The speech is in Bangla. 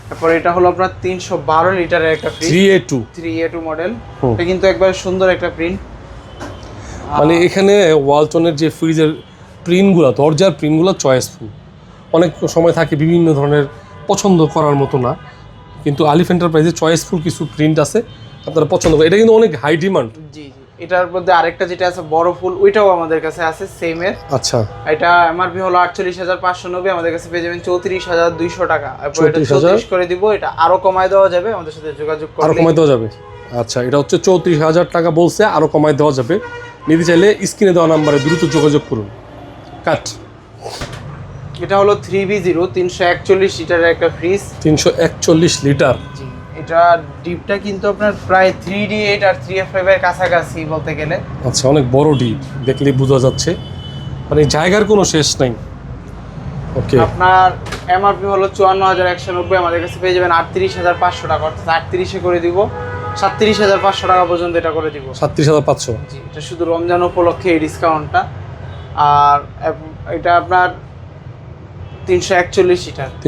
তারপর এটা হলো আপনার 312 লিটারের একটা ফ্রিজ, 3A2 মডেল। এটা কিন্তু একবার সুন্দর একটা প্রিন্ট। মানে এখানে ওয়ালটনের যে ফ্রিজের প্রিন্টগুলো, দরজার প্রিন্টগুলো চয়েসফুল। অনেক সময় থাকে বিভিন্ন ধরনের পছন্দ করার মতো না, কিন্তু আলিফ এন্টারপ্রাইজে চয়েসফুল কিছু প্রিন্ট আছে, আপনারা পছন্দ করেন। এটা কিন্তু অনেক হাই ডিমান্ড। জি জি, এটার মধ্যে আরেকটা যেটা আছে বড় ফুল, ওইটাও আমাদের কাছে আছে সেম এর। আচ্ছা, এটা এমআরপি হলো 48,590, আমাদের কাছে পেয়ে যাবেন 34,200 টাকা। এরপর এটা 34,000 34 করে দিব, এটা আরো কমায় দেওয়া যাবে আমাদের সাথে যোগাযোগ আরও করলে। কমাই দেওয়া যাবে। আচ্ছা, এটা হচ্ছে 34,000 টাকা বলছে, আরও কমাই দেওয়া যাবে। নিতে চাইলে স্ক্রিনে দেওয়া নাম্বারে দ্রুত যোগাযোগ করুন। কাট। এটা হলো 3B0 341 লিটারের একটা ফ্রিজ। 341 লিটার। জি, এটা ডিপটা কিন্তু আপনার প্রায় 3D8 আর 3F5 এর কাছাকাছি বলতে গেলে। আচ্ছা, অনেক বড় ডিপ, দেখলেই বোঝা যাচ্ছে, মানে জায়গার কোনো শেষ নাই। ওকে, আপনার এমআরপি হলো 54,190, আমাদের কাছে পেয়ে যাবেন 38,500 টাকা, অর্থাৎ 38-এ করে দিব, 37,500 টাকা পর্যন্ত এটা করে দিব। 37,500। জি, এটা শুধু রমজান উপলক্ষে এই ডিসকাউন্টটা। আর এটা আপনার 341 লিটার।